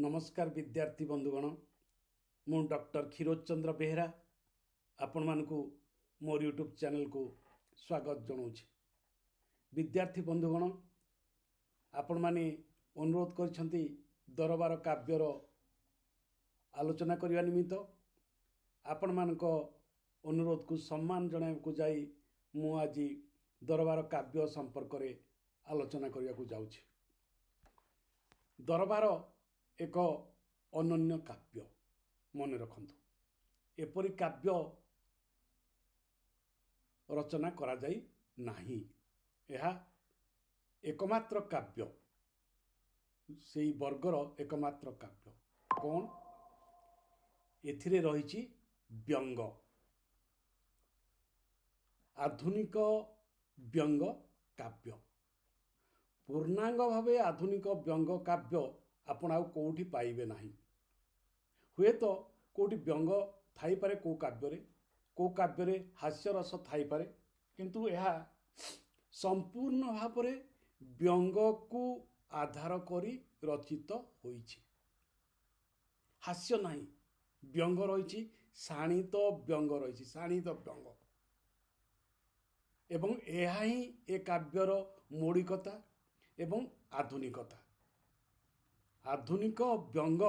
नमस्कार विद्यार्थी बंधुगण मु डॉक्टर क्षीरोद चंद्र बेहरा आपण मानकु मोर यूट्यूब चैनल को स्वागत जनाऊँ। विद्यार्थी बंधुगण आपण माने अनुरोध करछंती दरबार काव्यर आलोचना करने निमित्त आपण मानक अनुरोध को सम्मान जणाइବାକୁ जाई मु आज दरबार काव्य संपर्क रे आलोचना करने को जाउछि। दरबार एक अनन्य काव्य मन रखंतु एपरी काव्य रचना करा जाई नाही। यह एकमात्र काव्य सेई वर्गर एकमात्र काव्य कौन एथिरे रहिछि व्यंग आधुनिक व्यंग काव्य पूर्णांग भावे आधुनिक व्यंग काव्य आपण आउ कोठी पाइबे नाही। हुए तो कोठी व्यंग थाई पारे को काव्य रे हास्य रस थाई पारे किंतु यह संपूर्ण भावरे व्यंग को आधार करी रचित होईछि। हास्य नाही व्यंग रहिछि शाणित व्यंग रहिछि शाणित व्यंग एवं यह ही ए काव्यर मौलिकता एवं आधुनिकता। आधुनिक व्यंग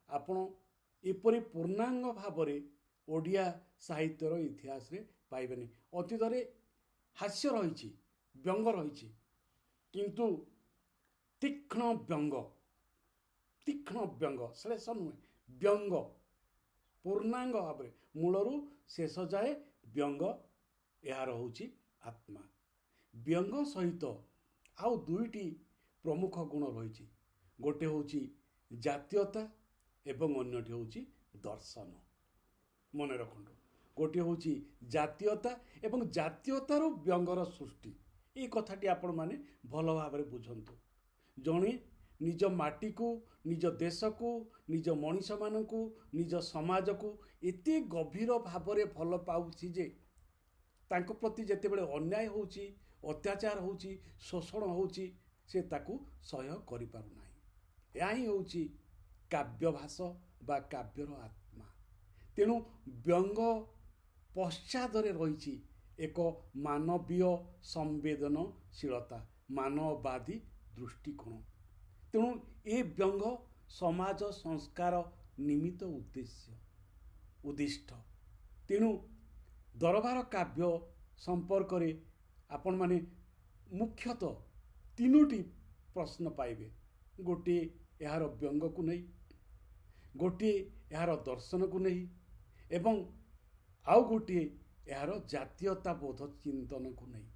आपण एपरी पूर्णांग भावरे ओडिया साहित्यर इतिहास रे पाइबेनी। अतीत रे हास्य रहिछि व्यंग रहिछि किंतु तीक्ष्ण व्यंग श्लेष नुहे व्यंग पूर्णांग भावरे मूलरू शेष जाए व्यंग यार होछि आत्मा। व्यंग सहित आउ दुईटी प्रमुख गुण रहिछि गोटे होछि जातीयता एवं अन्यटी होछि दर्शन। मन रखंतु गोटे होछि जातीयता एवं जातीयतार व्यंगर सृष्टि ये कथाटी आपण माने भल भाव में बुझंतु। जणे निज माटी को निज देश को निज मनीष मान को निज समाज को एते गभीर भाव में भल पाउछि जे तांको प्रति जेते बेले अन्याय होछि अत्याचार होछि शोषण होछि से ताकू सह्य करि पारु नाही। यह ही होछि काव्यभास बा काव्यर आत्मा। तेणु व्यंग पश्चादरे रहिछि एक मानवीय संवेदनशीलता मानववादी दृष्टिकोण। तेणु ए व्यंग समाज संस्कार निमित्त उद्दिष्ट। तेणु दरबार काव्य संपर्क रे आपण माने मुख्यतः तीनोटी प्रश्न पाइबे। गोटे यार व्यंग को नहीं गोटे यार दर्शन को नहीं एवं आउ गोटे यार जातीयता बोध चिंतन को नहीं।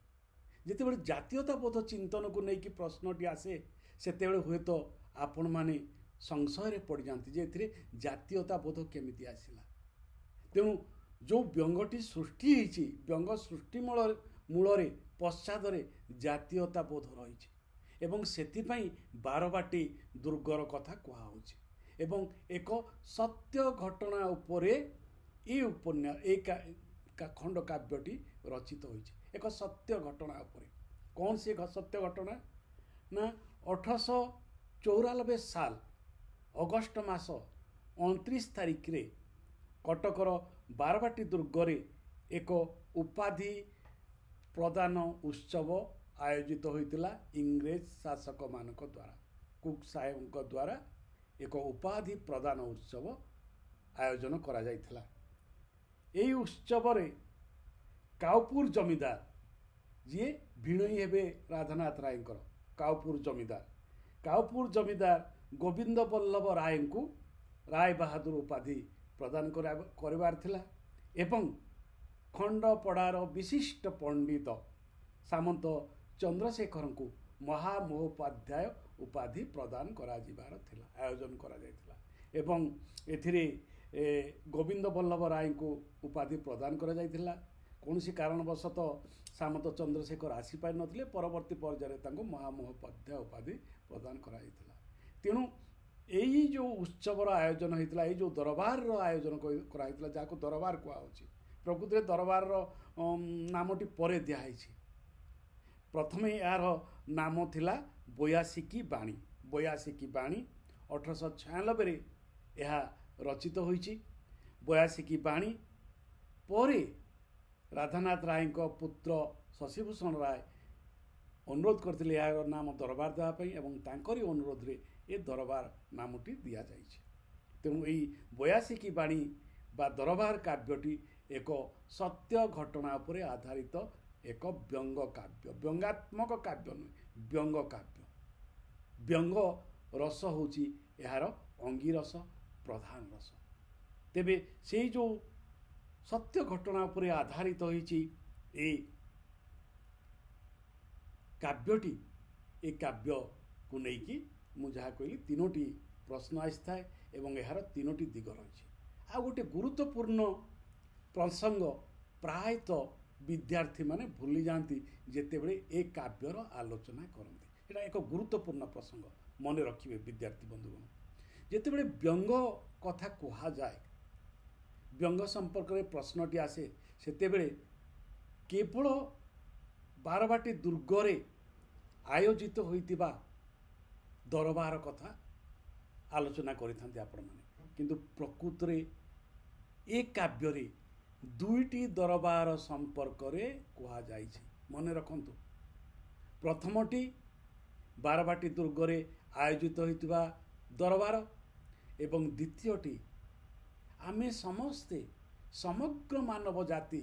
जिते जातीयता बोध चिंतन को नहीं कि प्रश्नटी आसे सेते हुए तो आपण माने संशय पड़ जाती जे एथिरे जातीयता बोध केमिति आसिला। तेणु जो व्यंगटी सृष्टि होइछि व्यंग सृष्टि मूल पश्चादरे जातीयता बोध रही एवं सेतिपई बारबाटी दुर्गर कथा कहुछि एवं एक सत्य घटना उपरे ये उपन्यास खंड काव्यटी रचित होइछि। एक सत्य घटना उपरे कौन से सत्य घटना ना 1894 साल अगस्ट मास 29 तारिख रे कटकर बारबाटी दुर्गरे एक उपाधि प्रदान उत्सव आयोजित होइतिला। इंग्रेज शासक मानक द्वारा कुक साहेब द्वारा एक उपाधि प्रदान उत्सव आयोजन करा जाइथिला। एई उत्सव रे काउपुर जमीदार जी भिणई हेबे राधानाथ रायंकर काउपुर जमीदार गोविंद बल्लभ राय को राय बहादुर उपाधि प्रदान करबार थिला एवं खंडपड़ार विशिष्ट पंडित सामंत चंद्रशेखर को महामहोपाध्याय उपाधि प्रदान करा जिबार थिला आयोजन करा जायथिला एवं एथिरे गोविंद बल्लभ राय को उपाधि प्रदान करा जायथिला। कौनसी कारणवशतः सामंत चंद्रशेखर आसी पारि नथिले परवर्ती पर्यायर तांको महामहोपाध्याय उपाधि प्रदान करा जायथिला। तेणु एई जो उत्सवर आयोजन होइतिला एई जो दरबार आयोजन करा होइतिला जाको दरबार कुआहोछि प्रकृति दरबार नामटी परे दियाहैछि। प्रथमे यार नाम थिला बयासिकी बाणी 1896 ଏହା ରଚିତ ହୋଇଛି। 82 ବାଣୀ ପରେ ରାଧାନାଥ ରାୟଙ୍କ ପୁତ୍ର ଶଶିଭୂଷଣ ରାୟ ଅନୁରୋଧ କରିଥିଲେ ଏହାର ନାମ ଦରବାର ଦେବା ପାଇଁ ଏବଂ ତାଙ୍କରି ଅନୁରୋଧରେ ଏ ଦରବାର ନାମଟି ଦିଆଯାଇଛି। ତେଣୁ ଏହି 82 ବାଣୀ ବା ଦରବାର କାବ୍ୟଟି ଏକ ସତ୍ୟ ଘଟଣା ଉପରେ ଆଧାରିତ ଏକ ବ୍ୟଙ୍ଗ କାବ୍ୟ, ବ୍ୟଙ୍ଗାତ୍ମକ କାବ୍ୟ ନୁହେଁ, ବ୍ୟଙ୍ଗ କାବ୍ୟ। ବ୍ୟଙ୍ଗ ରସ ହେଉଛି ଏହାର ଅଙ୍ଗିରସ, ପ୍ରଧାନ ରସ। ତେବେ ସେଇ ଯେଉଁ ସତ୍ୟ ଘଟଣା ଉପରେ ଆଧାରିତ ହୋଇଛି ଏ କାବ୍ୟଟି, ଏ କାବ୍ୟକୁ ନେଇକି ମୁଁ ଯାହା କହିଲି 3ଟି ପ୍ରଶ୍ନ ଆସିଥାଏ ଏବଂ ଏହାର 3ଟି ଦିଗ ରହିଛି। ଆଉ ଗୋଟେ ଗୁରୁତ୍ୱପୂର୍ଣ୍ଣ ପ୍ରସଙ୍ଗ ପ୍ରାୟତଃ ବିଦ୍ୟାର୍ଥୀମାନେ ଭୁଲି ଯାଆନ୍ତି ଯେତେବେଳେ ଏ କାବ୍ୟର ଆଲୋଚନା କରନ୍ତି। ଏଇଟା ଏକ ଗୁରୁତ୍ୱପୂର୍ଣ୍ଣ ପ୍ରସଙ୍ଗ, ମନେ ରଖିବେ ବିଦ୍ୟାର୍ଥୀ ବନ୍ଧୁଗଣ। ଯେତେବେଳେ ବ୍ୟଙ୍ଗ କଥା କୁହାଯାଏ, ବ୍ୟଙ୍ଗ ସମ୍ପର୍କରେ ପ୍ରଶ୍ନଟି ଆସେ, ସେତେବେଳେ କେବଳ ବାରବାଟୀ ଦୁର୍ଗରେ ଆୟୋଜିତ ହୋଇଥିବା ଦରବାର କଥା ଆଲୋଚନା କରିଥାନ୍ତି ଆପଣମାନେ। କିନ୍ତୁ ପ୍ରକୃତରେ ଏ କାବ୍ୟରେ 2ଟି ଦରବାର ସମ୍ପର୍କରେ କୁହାଯାଇଛି, ମନେ ରଖନ୍ତୁ। ପ୍ରଥମଟି ବାରବାଟୀ ଦୁର୍ଗରେ ଆୟୋଜିତ ହୋଇଥିବା ଦରବାର ଏବଂ ଦ୍ୱିତୀୟଟି ଆମେ ସମସ୍ତେ, ସମଗ୍ର ମାନବ ଜାତି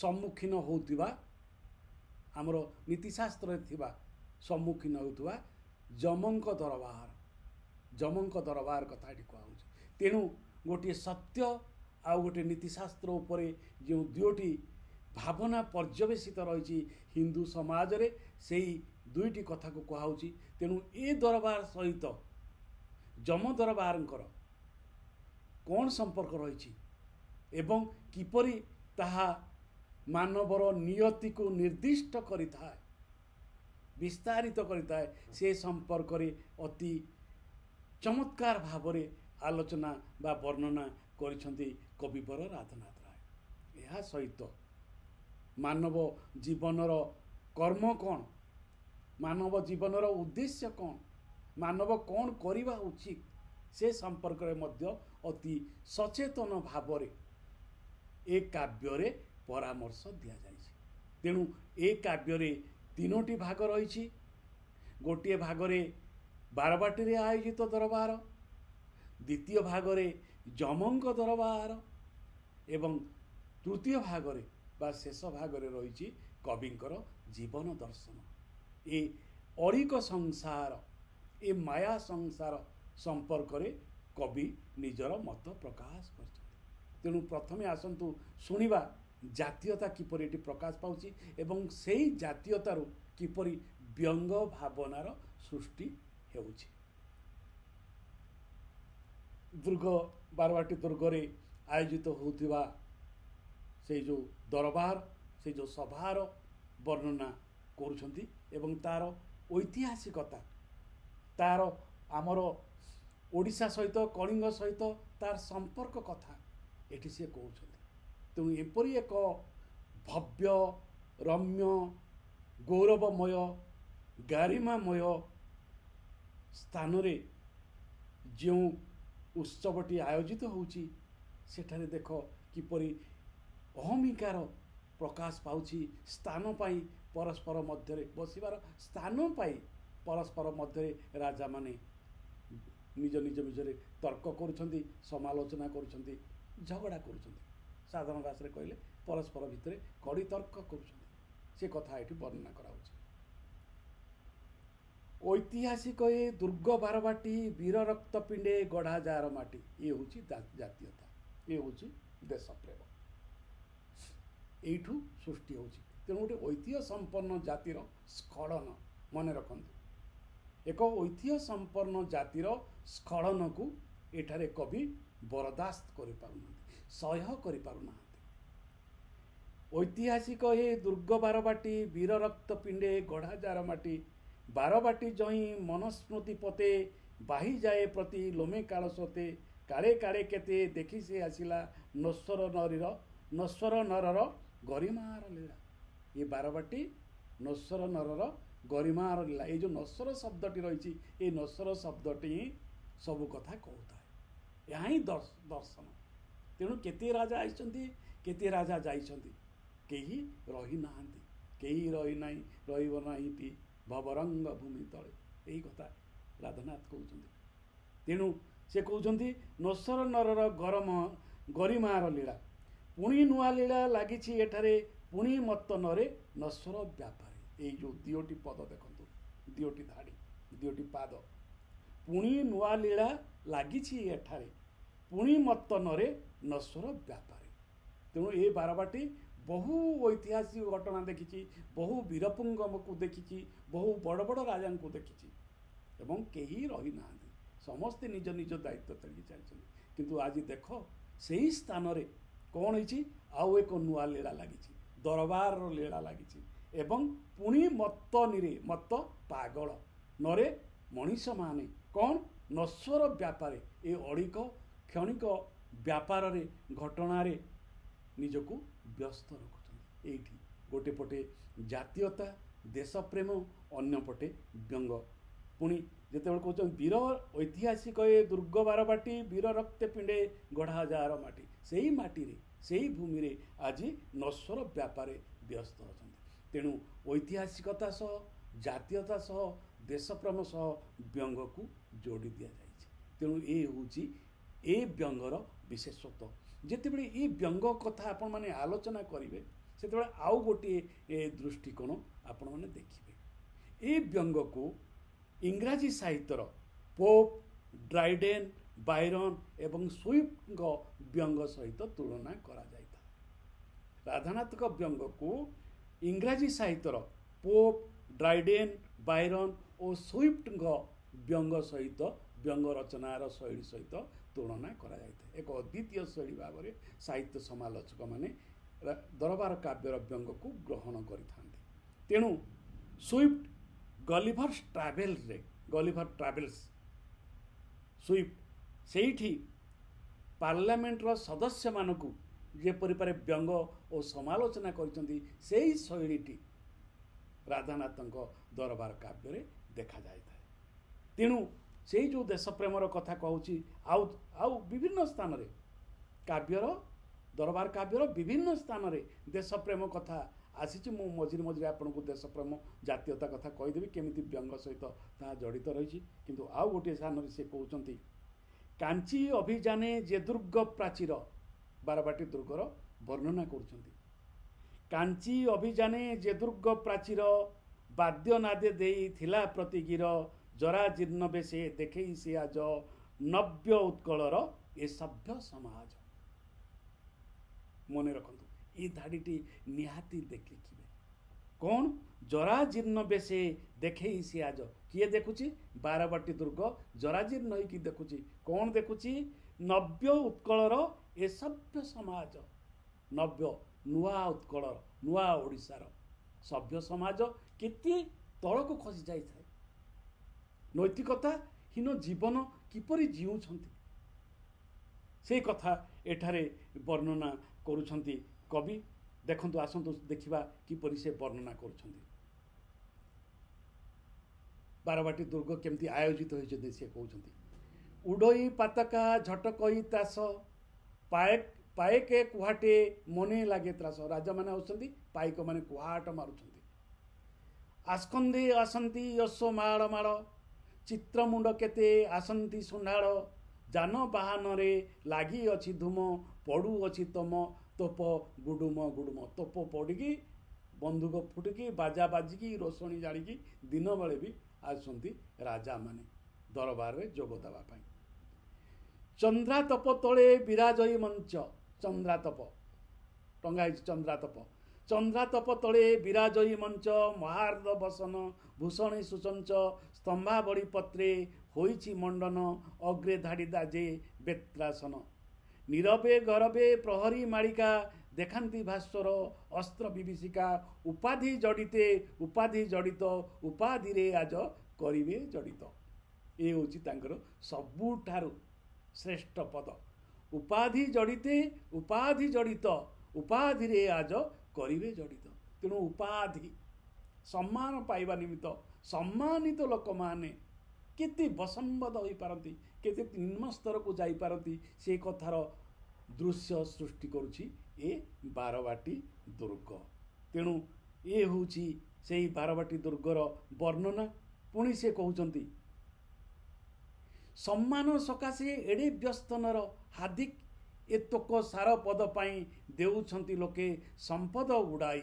ସମ୍ମୁଖୀନ ହେଉଥିବା, ଆମର ନୀତିଶାସ୍ତ୍ରରେ ଥିବା ସମ୍ମୁଖୀନ ହେଉଥିବା ଯମଙ୍କ ଦରବାର କଥା ଏଠି କୁହାହେଉଛି। ତେଣୁ ଗୋଟିଏ ସତ୍ୟ ଆଉ ଗୋଟିଏ ନୀତିଶାସ୍ତ୍ର ଉପରେ ଯେଉଁ 2ଟି ଭାବନା ପର୍ଯ୍ୟବେସିତ ରହିଛି ହିନ୍ଦୁ ସମାଜରେ, ସେଇ 2ଟି କଥାକୁ କୁହାହେଉଛି। ତେଣୁ ଏ ଦରବାର ସହିତ ଯମ ଦରବାରଙ୍କର କ'ଣ ସମ୍ପର୍କ ରହିଛି ଏବଂ କିପରି ତାହା ମାନବର ନିୟତିକୁ ନିର୍ଦ୍ଦିଷ୍ଟ କରିଥାଏ, ବିସ୍ତାରିତ କରିଥାଏ, ସେ ସମ୍ପର୍କରେ ଅତି ଚମତ୍କାର ଭାବରେ ଆଲୋଚନା ବା ବର୍ଣ୍ଣନା କରିଛନ୍ତି କବିବର ରାଧାନାଥ ରାୟ। ଏହା ସହିତ ମାନବ ଜୀବନର କର୍ମ କ'ଣ, ମାନବ ଜୀବନର ଉଦ୍ଦେଶ୍ୟ କ'ଣ, ମାନବ କ'ଣ କରିବା ଉଚିତ, ସେ ସମ୍ପର୍କରେ ମଧ୍ୟ ଅତି ସଚେତନ ଭାବରେ ଏ କାବ୍ୟରେ ପରାମର୍ଶ ଦିଆଯାଇଛି। ତେଣୁ ଏ କାବ୍ୟରେ 3ଟି ଭାଗ ରହିଛି। ଗୋଟିଏ ଭାଗରେ ବାରବାଟୀରେ ଆୟୋଜିତ ଦରବାର, ଦ୍ୱିତୀୟ ଭାଗରେ ଯମଙ୍କ ଦରବାର ଏବଂ ତୃତୀୟ ଭାଗରେ ବା ଶେଷ ଭାଗରେ ରହିଛି କବିଙ୍କର ଜୀବନ ଦର୍ଶନ। ଏ ଅଳିକ ସଂସାର, ଏ ମାୟା ସଂସାର ସମ୍ପର୍କରେ କବି ନିଜର ମତ ପ୍ରକାଶ କରିଛନ୍ତି। ତେଣୁ ପ୍ରଥମେ ଆସନ୍ତୁ ଶୁଣିବା ଜାତୀୟତା କିପରି ଏଠି ପ୍ରକାଶ ପାଉଛି ଏବଂ ସେଇ ଜାତୀୟତାରୁ କିପରି ବ୍ୟଙ୍ଗ ଭାବନାର ସୃଷ୍ଟି ହେଉଛି। ବାରବାଟୀ ଦୁର୍ଗରେ ଆୟୋଜିତ ହେଉଥିବା ସେଇ ଯେଉଁ ଦରବାର, ସେଇ ଯେଉଁ ସଭାର ବର୍ଣ୍ଣନା କରୁଛନ୍ତି ଏବଂ ତା'ର ଐତିହାସିକତା, ତା'ର ଆମର ଓଡ଼ିଶା ସହିତ, କଳିଙ୍ଗ ସହିତ ତା'ର ସମ୍ପର୍କ କଥା ଏଠି ସେ କହୁଛନ୍ତି। ତେଣୁ ଏପରି ଏକ ଭବ୍ୟ, ରମ୍ୟ, ଗୌରବମୟ, ଗାରିମାମୟ ସ୍ଥାନରେ ଯେଉଁ ଉତ୍ସବଟି ଆୟୋଜିତ ହେଉଛି, ସେଠାରେ ଦେଖ କିପରି ଅହମିକାର ପ୍ରକାଶ ପାଉଛି। ସ୍ଥାନ ପାଇଁ ପରସ୍ପର ମଧ୍ୟରେ ବସିବାର ସ୍ଥାନ ପାଇଁ ପରସ୍ପର ମଧ୍ୟରେ ରାଜାମାନେ ନିଜ ଭିତରେ ତର୍କ କରୁଛନ୍ତି, ସମାଲୋଚନା କରୁଛନ୍ତି, ଝଗଡ଼ା କରୁଛନ୍ତି। ସାଧାରଣ ଭାଷାରେ କହିଲେ ପରସ୍ପର ଭିତରେ କଡ଼ି ତର୍କ କରୁଛନ୍ତି। ସେ କଥା ଏଠି ବର୍ଣ୍ଣନା କରାହେଉଛି। ଐତିହାସିକ ଏ ଦୁର୍ଗ ବାରବାଟୀ, ବୀର ରକ୍ତ ପିଣ୍ଡେ ଗଢ଼ା ଯାର ମାଟି। ଇଏ ହେଉଛି ଜାତୀୟତା, ଇଏ ହେଉଛି ଦେଶପ୍ରେମ, ଏଇଠୁ ସୃଷ୍ଟି ହେଉଛି। ତେଣୁ ଗୋଟେ ଐତିହ୍ୟ ସମ୍ପନ୍ନ ଜାତିର ସ୍ଖଳନ, ମନେ ରଖନ୍ତୁ, ଏକ ଐତିହ୍ୟ ସମ୍ପନ୍ନ ଜାତିର ସ୍ଖଳନକୁ ଏଠାରେ କବି ବରଦାସ୍ତ କରିପାରୁନାହାନ୍ତି, ସହ୍ୟ କରିପାରୁନାହାନ୍ତି। ଐତିହାସିକ ଏ ଦୁର୍ଗ ବାରବାଟୀ, ବୀର ରକ୍ତ ପିଣ୍ଡେ ଗଢ଼ା ଯାର ମାଟି। ବାରବାଟୀ ଜଇଁ ମନସ୍ମୃତି ପତେ, ବାହିଯାଏ ପ୍ରତି ଲୋମେ କାଳସତେ। କାଳେ କାଳେ କେତେ ଦେଖି ସେ ଆସିଲା, ନଶ୍ୱର ନରର ଗରିମାର ଲୀଳା। ଏ ବାରବାଟୀ ନଶ୍ୱର ନରର गरिमार लीला ये जो नश्वर शब्दटी रही ये नश्वर शब्दटी ही सबु कथा कहता है यह ही दर्शन तेणु केते राजा आइछन्ति केते राजा जाइछन्ति केही रही नाहांती केही रही नाही रहिब नाहीटी भवरंग भूमि तले यही कथा राधानाथ कहउछन्ति तेणु से कहउछन्ति नश्वर नरर गरम गरिमार लीला पुणी नुआ लीला लागिछि एठारे पुणी मत्त नरे नश्वर व्यापारी ये जो दियोटी पद देखंतु दियोटी धाड़ी दियोटी पाद पुणी नुआ लीला लागिछि एठारे पुणी मत्त नरे नश्वर व्यापारी तेणु ये बारबाटी बहु ऐतिहासिक घटना देखी बहु वीरपुंगम को देखी बहु बड़ बड़ राजा को देखी एवं कहीं रही ना समस्ते निज निज दायित्व चली चलते किंतु आज देख से ही स्थान रे कौन है आउ एक नुआ लीला लगी दरबार लीला लगी एवं पुणी मत्त निरे मत्त पागल नरे मनीष माने कौन नश्वर व्यापार ये अड़िक क्षणिक व्यापार रे घटना रे निजको व्यस्त रखुछन्ति एठी गोटे पटे जातीयता देश प्रेम अन्य पटे व्यंग पुणी जेतेबेले कहउछन वीर ऐतिहासिक ए दुर्ग बारबाटी वीर रक्त पिंडे गढ़ा जार माटी सेही माटी रे सेही भूमि रे आज नश्वर व्यापारे व्यस्त अछन्ति तेणु ऐतिहासिकता सह जातीयता सह देश प्रेम सह व्यंग को जोड़ी दिया जाइछि तेणु ए होउछि ए व्यंगर विशेषत्व जितेबले ये व्यंग कथा आपण माने आलोचना करेंगे से आउ गोटे दृष्टिकोण आपण माने देखिए ये व्यंग को इंग्राजी साहित्यर पोप ड्राइडेन बायरन एवं स्विफ्ट व्यंग सहित तुलना करा जाइता राधानाथ व्यंग को इंग्राजी साहित्यर पोप ड्राइडेन बायरन और स्विफ्ट व्यंग सहित व्यंग रचनार शैली सहित तुलना करा जाइता एक अद्वितीय शैली भाव में साहित्य समालोचक माने दरबार काव्यर व्यंग को ग्रहण करिथांती तेणु स्विफ्ट गलिभर ट्रावेल्स स्विफ्ट सेठी पार्लियामेंट सदस्य मानकु जेपरि पारे व्यंग और समालोचना करिसंती सेही शैलीटी राधानाथक दरबार काव्य रे देखा जाइता तेणु से जो देश प्रेमर कथा कहूँ आउ विभिन्न स्थान रे काव्यर दरबार काव्यर विभिन्न स्थान रे देश प्रेम कथा आसी मु मझिरे मझिरे आपन को देश प्रेम जातीयता कथा कहीदेवी केमिति व्यंग सहित ता जड़ित रही किंतु आउ गोटे स्थान रे से कहउचंती कांची अभिजाने जे दुर्ग प्राचीर बारबाटी दुर्गर वर्णना करुचंती कांची अभिजाने जे दुर्ग प्राचीर वाद्य नादे देई थिला प्रतिगिर जरा जीर्ण बेसे देखे से आज नव्य उत्कलर ए सभ्य समाज मन रखु ये धाड़ीटी निहाती देखिए कौन जरा जीर्ण बेसे देखे से आज किए देखुची बारबाटी दुर्ग जरा जीर्ण होगी देखुची कौन देखुची नव्य उत्कलर ए सभ्य समाज नव्य नुआ उत्कलर नुआ ओडिशार सभ्य समाज केते तलक खसी जाए नैतिकता हीन जीवन किपरि जीउछन्ति से कथा एठारे वर्णना करुछन्ति कवि देखंतु आसंतु देखिबा किपरि से वर्णना करुछन्ति बारबाटी दुर्ग केमती आयोजित होइछन्ति से कहउछन्ति उडई पातका झटकई तास पाएके कुहाटे मने लागे त्रास राजा माने होछन्ति पाइक माने कुहाट मारुछन्ति आस्कंदे आसंती यशो माड़ माड़ चित्रमुंड केते आसंती सुंढाड़ जान बाहन रे लागी अछि धूम पड़ू अछि तम तोप गुडुम गुडुम तोप पड़िकी बंदूक फुटिकी बाजा बाजिकी रोशनी जाड़िकी दिन बेले भी आसंती राजा माने दरबार रे जोग देवा पाई चंद्रातप तले विराजयी मंच चंद्रातप टंगाई चंद्रातप चंद्रातप तले विराजयी मंच महार्द बसन भूषणी सुचंच स्तंभावड़ी पत्रे होइछि मंडन अग्रे धाड़ी दाजे बेत्रासन नीरवे गरबे प्रहरी मालिका देखांती भास्वर अस्त्र विभीषिका उपाधि जड़िते उपाधि जड़ित उपाधि रे आज करिवे जड़ित ये होछि तांकर सबुठारु श्रेष्ठ पद उपाधि जड़िते उपाधि जड़ित उपाधि रे आज करिवे जड़ित तेणु उपाधि ସମ୍ମାନ ପାଇବା ନିମିତ୍ତ ସମ୍ମାନିତ ଲୋକମାନେ କେତେ ବଶମ୍ବଦ ହୋଇପାରନ୍ତି, କେତେ ନିମ୍ନ ସ୍ତରକୁ ଯାଇପାରନ୍ତି, ସେ କଥାର ଦୃଶ୍ୟ ସୃଷ୍ଟି କରୁଛି ଏ ବାରବାଟୀ ଦୁର୍ଗ। ତେଣୁ ଏ ହେଉଛି ସେଇ ବାରବାଟୀ ଦୁର୍ଗର ବର୍ଣ୍ଣନା। ପୁଣି ସେ କହୁଛନ୍ତି, ସମ୍ମାନ ସକାଶେ ଏଡ଼େ ବ୍ୟସ୍ତନର ହାର୍ଦ୍ଦିକ ଏତକ ସାର ପଦ ପାଇଁ ଦେଉଛନ୍ତି ଲୋକେ ସମ୍ପଦ ଉଡ଼ାଇ।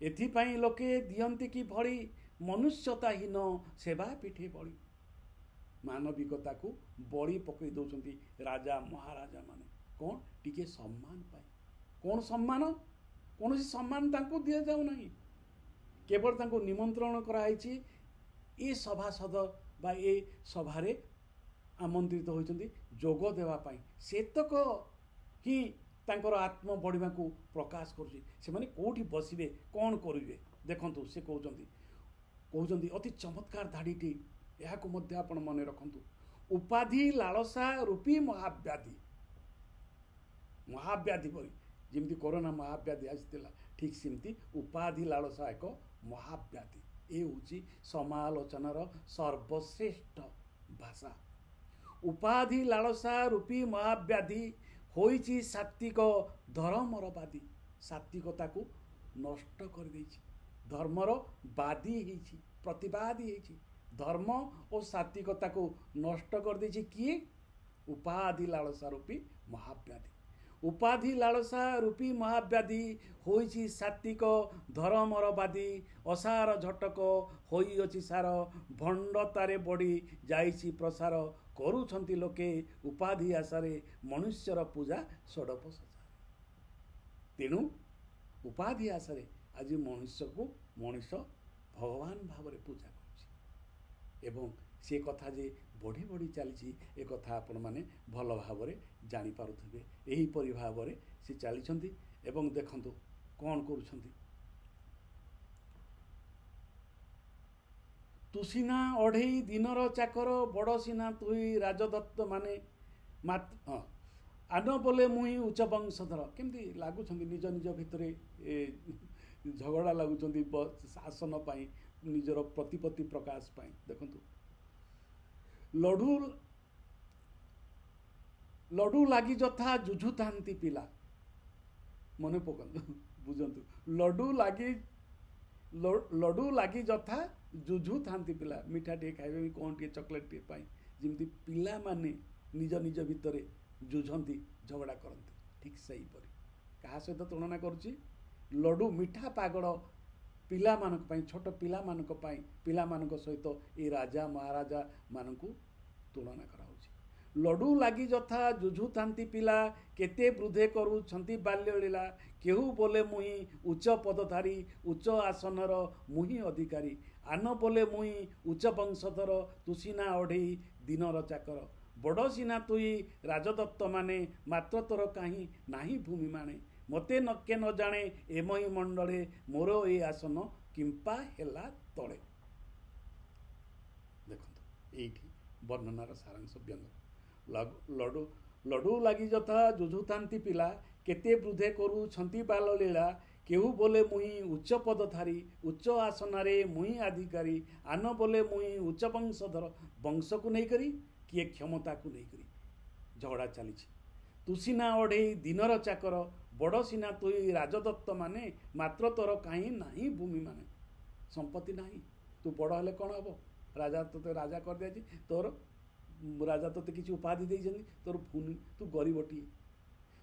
ଏଥିପାଇଁ ଲୋକେ ଦିଅନ୍ତି କି ଭଳି ମନୁଷ୍ୟତାହୀନ ସେବା ପିଠେ ବଳି। ମାନବିକତାକୁ ବଳି ପକାଇ ଦେଉଛନ୍ତି ରାଜା ମହାରାଜା ମାନେ। କ'ଣ? ଟିକେ ସମ୍ମାନ ପାଇଁ। କ'ଣ ସମ୍ମାନ? କୌଣସି ସମ୍ମାନ ତାଙ୍କୁ ଦିଆଯାଉ ନାହିଁ। କେବଳ ତାଙ୍କୁ ନିମନ୍ତ୍ରଣ କରାଯାଇଛି ଏ ସଭାସଦ ବା ଏ ସଭାରେ ଆମନ୍ତ୍ରିତ ହୋଇଛନ୍ତି ଯୋଗ ଦେବା ପାଇଁ। ସେତକ ହିଁ ତାଙ୍କର ଆତ୍ମ ବଢ଼ିବାକୁ ପ୍ରକାଶ କରୁଛି। ସେମାନେ କେଉଁଠି ବସିବେ, କ'ଣ କରିବେ? ଦେଖନ୍ତୁ ସେ କହୁଛନ୍ତି ଅତି ଚମତ୍କାର ଧାଡ଼ିଟି, ଏହାକୁ ମଧ୍ୟ ଆପଣ ମନେ ରଖନ୍ତୁ। ଉପାଧି ଲାଳସା ରୂପୀ ମହାବ୍ୟାଧି। ମହାବ୍ୟାଧି ପରି ଯେମିତି କରୋନା ମହାବ୍ୟାଧି ଆସିଥିଲା, ଠିକ୍ ସେମିତି ଉପାଧି ଲାଳସା ଏକ ମହାବ୍ୟାଧି। ଏ ହେଉଛି ସମାଲୋଚନାର ସର୍ବଶ୍ରେଷ୍ଠ ଭାଷା। ଉପାଧି ଲାଳସା ରୂପୀ ମହାବ୍ୟାଧି ହୋଇଛି ସାତ୍ତ୍ୱିକ ଧର୍ମର ବାଦୀ। ସାତ୍ତ୍ୱିକତାକୁ ନଷ୍ଟ କରିଦେଇଛି, ଧର୍ମର ବାଦୀ ହେଇଛି, ପ୍ରତିବାଦୀ ହେଇଛି। ଧର୍ମ ଓ ସାତ୍ତ୍ୱିକତାକୁ ନଷ୍ଟ କରିଦେଇଛି କିଏ? ଉପାଧି ଲାଳସା ରୂପୀ ମହାବ୍ୟାଧି। ଉପାଧି ଲାଳସା ରୂପୀ ମହାବ୍ୟାଧି ହୋଇଛି ସାତ୍ତ୍ୱିକ ଧର୍ମର ବାଦୀ। ଅସାର ଝଟକ ହୋଇଅଛି ସାର, ଭଣ୍ଡତାରେ ବଢ଼ି ଯାଇଛି ପ୍ରସାର। କରୁଛନ୍ତି ଲୋକେ ଉପାଧି ଆଶାରେ ମନୁଷ୍ୟର ପୂଜା ଷୋଡ଼ପ ସଜାରେ। ତେଣୁ ଉପାଧି ଆଶାରେ ଆଜି ମଣିଷ ଭଗବାନ ଭାବରେ ପୂଜା କରୁଛି ଏବଂ ସେ କଥା ଯେ ବଢ଼ି ବଢ଼ି ଚାଲିଛି ଏ କଥା ଆପଣମାନେ ଭଲ ଭାବରେ ଜାଣିପାରୁଥିବେ। ଏହିପରି ଭାବରେ ସେ ଚାଲିଛନ୍ତି ଏବଂ ଦେଖନ୍ତୁ କ'ଣ କରୁଛନ୍ତି। ତୁ ସିନା ଅଢ଼େଇ ଦିନର ଚାକର, ବଡ଼ ସିନା ତୁଇ ରାଜଦତ୍ତ ମାନେ ଆନ ବୋଲେ ମୁହିଁ ଉଚ୍ଚ ବଂଶଧର। କେମିତି ଲାଗୁଛନ୍ତି ନିଜ ନିଜ ଭିତରେ ଝଗଡ଼ା ଲାଗୁଛନ୍ତି ଶାସନ ପାଇଁ, ନିଜର ପ୍ରତିପତ୍ତି ପ୍ରକାଶ ପାଇଁ। ଦେଖନ୍ତୁ, ଲଡ଼ୁ ଲାଗି ଯଥା ଯୁଝୁଥାନ୍ତି ପିଲା। ମନେ ପକାନ୍ତୁ, ବୁଝନ୍ତୁ, ଲଡ଼ୁ ଲାଗି ଯଥା ଯୁଝୁଥାନ୍ତି ପିଲା। ମିଠା ଟିକେ ଖାଇବେ, କ'ଣ ଟିକେ ଚକୋଲେଟ୍ ଟିକେ ପାଇଁ ଯେମିତି ପିଲାମାନେ ନିଜ ନିଜ ଭିତରେ ଯୁଝନ୍ତି, ଝଗଡ଼ା କରନ୍ତି, ଠିକ୍ ସେହିପରି କାହା ସହିତ ତୁଳନା କରୁଛି? ଲଡ଼ୁ ମିଠା ପାଗଳ ପିଲାମାନଙ୍କ ପାଇଁ, ଛୋଟ ପିଲାମାନଙ୍କ ପାଇଁ, ପିଲାମାନଙ୍କ ସହିତ ଏ ରାଜା ମହାରାଜା ମାନଙ୍କୁ ତୁଳନା କରାହେଉଛି। ଲଡ଼ୁ ଲାଗି ଯଥା ଯୁଝୁଥାନ୍ତି ପିଲା, କେତେ ବୃଦ୍ଧେ କରୁଛନ୍ତି ବାଲ୍ୟ ଲୀଳା। କେହୁ ବୋଲେ ମୁହିଁ ଉଚ୍ଚ ପଦଧାରୀ, ଉଚ୍ଚ ଆସନର ମୁହିଁ ଅଧିକାରୀ। ଆନ ବୋଲେ ମୁହିଁ ଉଚ୍ଚ ବଂଶଧର, ତୁ ସିନା ଅଢ଼େଇ ଦିନର ଚାକର। ବଡ଼ ସିନା ତୁଇ ରାଜଦତ୍ତ ମାନେ, ମାତ୍ର ତୋର କାହିଁ ନାହିଁ ଭୂମି ମାଣେ। ମୋତେ କେ ନ ଜାଣେ ଏମହି ମଣ୍ଡଳେ, ମୋର ଏ ଆସନ କିମ୍ପା ହେଲା ତଳେ। ଦେଖନ୍ତୁ ଏଇଠି ବର୍ଣ୍ଣନାର ସାରାଂଶ ବ୍ୟଙ୍ଗ। ଲଡ଼ୁ ଲାଗି ଯଥା ଯୁଝୁଥାନ୍ତି ପିଲା, କେତେ ବୃଦ୍ଧେ କରୁଛନ୍ତି ବାଲ ଲୀଳା। କେହୁ ବୋଲେ ମୁହିଁ ଉଚ୍ଚ ପଦଧାରୀ, ଉଚ୍ଚ ଆସନରେ ମୁହିଁ ଅଧିକାରୀ। ଆନ ବୋଲେ ମୁହିଁ ଉଚ୍ଚ ବଂଶଧର। ବଂଶକୁ ନେଇକରି କିଏ କ୍ଷମତାକୁ ନେଇକରି ଝଗଡ଼ା ଚାଲିଛି। ତୁ ସିନା ଅଢ଼େଇ ଦିନର ଚାକର, ବଡ଼ ସିନା ତୁଇ ରାଜଦତ୍ତ ମାନେ, ମାତ୍ର ତୋର କାହିଁ ନାହିଁ ଭୂମି ମାନେ। ସମ୍ପତ୍ତି ନାହିଁ, ତୁ ବଡ଼ ହେଲେ କ'ଣ ହେବ? ରାଜା ତୋତେ ରାଜା କରିଦିଆଯାଇଛି, ତୋର ରାଜା ତୋତେ କିଛି ଉପାଧି ଦେଇଛନ୍ତି, ତୋର ଭୂମି, ତୁ ଗରିବଟିଏ।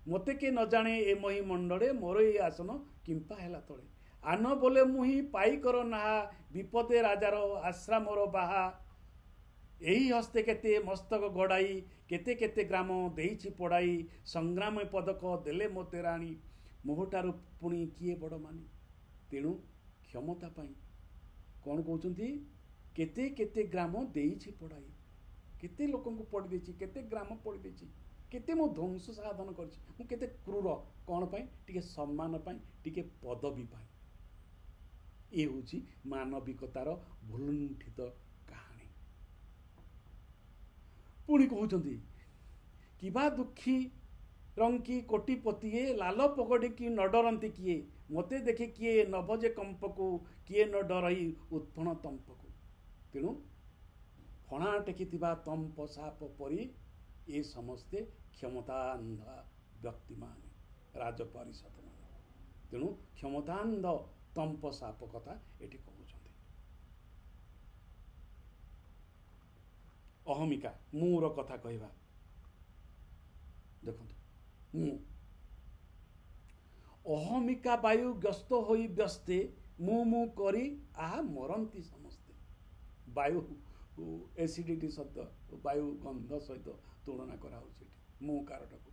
ମୋତେ କେ ନ ଜାଣେ ଏ ମହି ମଣ୍ଡଳେ, ମୋର ଏ ଆସନ କିମ୍ପା ହେଲା ତଳେ। ଆନ ବୋଲେ ମୁହିଁ ପାଇକର ନାହା, ବିପଦେ ରାଜାର ଆଶ୍ରାମର ବାହା। ଏହି ହସ୍ତେ କେତେ ମସ୍ତକ ଗଡ଼ାଇ, କେତେ କେତେ ଗ୍ରାମ ଦେଇଛି ପଡ଼ାଇ। ସଂଗ୍ରାମ ପଦକ ଦେଲେ ମୋତେ ରାଣୀ, ମୋହଠାରୁ ପୁଣି କିଏ ବଡ଼ ମାନି। ତେଣୁ କ୍ଷମତା ପାଇଁ କ'ଣ କହୁଛନ୍ତି? କେତେ କେତେ ଗ୍ରାମ ଦେଇଛି ପଡ଼ାଇ। କେତେ ଲୋକଙ୍କୁ ପଡ଼ି ଦେଇଛି, କେତେ ଗ୍ରାମ ପଡ଼ି ଦେଇଛି, କେତେ ମୁଁ ଧ୍ୱଂସ ସାଧନ କରିଛି, ମୁଁ କେତେ କ୍ରୂର। କ'ଣ ପାଇଁ? ଟିକେ ସମ୍ମାନ ପାଇଁ, ଟିକେ ପଦବୀ ପାଇଁ। ଏ ହେଉଛି ମାନବିକତାର ଭୁଲୁଣ୍ଠିତ କାହାଣୀ। ପୁଣି କହୁଛନ୍ତି, କିବା ଦୁଃଖୀ ରଙ୍କି କୋଟିପତିଏ ଲାଲ ପଗଡ଼ିକି ନ ଡରନ୍ତି କିଏ ମୋତେ ଦେଖି କିଏ ନଭଜେ କମ୍ପକୁ କିଏ ନ ଡରଇ ଉତ୍ପନ୍ନ ତମ୍ପକୁ। ତେଣୁ ଫଣା ଟେକିଥିବା ତମ୍ପ ସାପ ପରି ଏ ସମସ୍ତେ କ୍ଷମତାନ୍ଧ ବ୍ୟକ୍ତିମାନେ ରାଜପରିଷଦ ମାନେ। ତେଣୁ କ୍ଷମତାନ୍ଧ ତମ୍ପ ସାପ କଥା ଏଠି କହୁଛନ୍ତି। ଅହମିକା ମୁଁର କଥା କହିବା। ଦେଖନ୍ତୁ ମୁଁ ଅହମିକା ବାୟୁ ଗ୍ରସ୍ତ ହୋଇ ବ୍ୟସ୍ତେ ମୁଁ କରି ଆହା ମରନ୍ତି ସମସ୍ତେ। ବାୟୁ ଏସିଡିଟି ଶବ୍ଦ ବାୟୁ ଗନ୍ଧ ସହିତ ତୁଳନା କରାହେଉଛି ଏଠି ମୁଁ କାରଟାକୁ।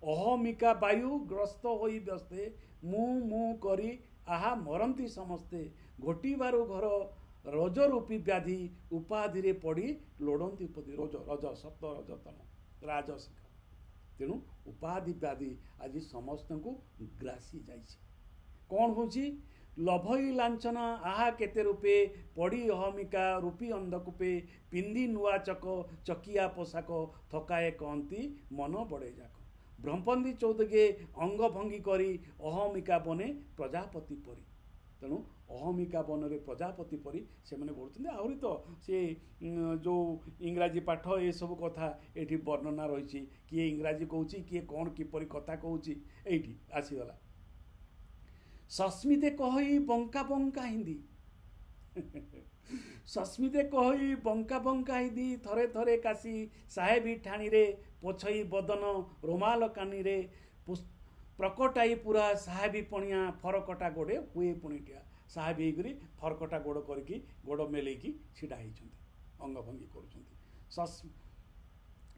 ଅହମିକା ବାୟୁ ଗ୍ରସ୍ତ ହୋଇ ବ୍ୟସ୍ତେ ମୁଁ କରି ଆହା ମରନ୍ତି ସମସ୍ତେ। ଘୋଟିବାରୁ ଘର ରଜରୂପୀ ବ୍ୟାଧି ଉପାଧିରେ ପଡ଼ି ଲୋଡ଼ନ୍ତି ଉପଦି। ରଜ ସପ୍ତ ରଜତମ ରାଜସିକ। ତେଣୁ ଉପାଧି ବ୍ୟାଧି ଆଜି ସମସ୍ତଙ୍କୁ ଗ୍ରାସି ଯାଇଛି। କ'ଣ ହେଉଛି? ଲଭଇ ଲାଞ୍ଚନା ଆହା କେତେ ରୂପେ ପଡ଼ି ଅହମିକା ରୂପୀ ଅନ୍ଧକୂପେ ପିନ୍ଧି ନୂଆ ଚକିଆ ପୋଷାକ ଥକାଏ କହନ୍ତି ମନ ବଡ଼େ ଯାକ। ବ୍ରହ୍ମପନ୍ଥୀ ଚୌଦଗେ ଅଙ୍ଗ ଭଙ୍ଗି କରି ଅହମିକା ବନେ ପ୍ରଜାପତି ପରି। ତେଣୁ ଅହମିକା ବନରେ ପ୍ରଜାପତି ପରି ସେମାନେ ବଢ଼ୁଛନ୍ତି। ଆହୁରି ତ ସେ ଯେଉଁ ଇଂରାଜୀ ପାଠ ଏସବୁ କଥା ଏଠି ବର୍ଣ୍ଣନା ରହିଛି। କିଏ ଇଂରାଜୀ କହୁଛି କିଏ କ'ଣ କିପରି କଥା କହୁଛି ଏଇଠି ଆସିଗଲା। ସସ୍ମିତେ କହି ବଙ୍କା ବଙ୍କା ହିନ୍ଦୀ ସସ୍ମିତେ କହି ବଙ୍କା ବଙ୍କା ହିନ୍ଦୀ ଥରେ ଥରେ କାଶି ସାହେବୀ ଠାଣିରେ ପଛଇ ବଦନ ରୋମାଲ କାନିରେ ପ୍ରକଟାଇ ପୁରା ସାହେବୀ ପଣିଆ ଫରକଟା ଗୋଡ଼େ ହୁଏ ପୁଣିଟିଆ। ସାହେବୀ ହେଇକରି ଫରକଟା ଗୋଡ଼ କରିକି ଗୋଡ଼ ମେଲେଇକି ଛିଡ଼ା ହେଇଛନ୍ତି ଅଙ୍ଗଭଙ୍ଗୀ କରୁଛନ୍ତି।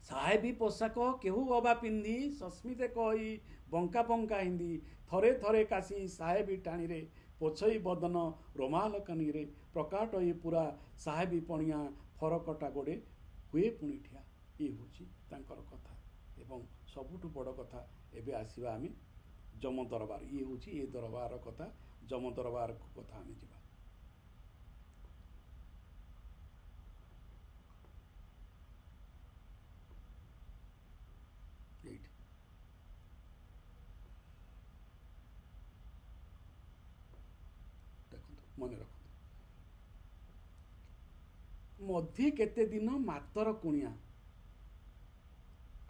ସାହେବୀ ପୋଷାକ କେହୁ ଅବା ପିନ୍ଧି ସସ୍ମିତେ କହି ବଙ୍କା ବଙ୍କା ହିନ୍ଦୀ ଥରେ ଥରେ କାଶି ସାହେବୀ ଟାଣିରେ ପୋଛଇ ବଦନ ରୋମାଲ କାନିରେ ପ୍ରକାଟଇ ପୁରା ସାହେବୀ ପଣିଆ ଫରକଟା ଗୋଡ଼େ ହୁଏ ପୁଣିଠିଆ। ଇଏ ହେଉଛି ତାଙ୍କର କଥା। ଏବଂ ସବୁଠୁ ବଡ଼ କଥା ଏବେ ଆସିବା ଆମେ ଯମ ଦରବାର। ଇଏ ହେଉଛି ଏ ଦରବାର କଥା। ଯମ ଦରବାର କଥା ଆମେ ଯିବା। ଏଇଠି ଦେଖନ୍ତୁ ମନେ ରଖନ୍ତୁ। ମଧ୍ୟ କେତେ ଦିନ ମାତର କୁଣିଆ।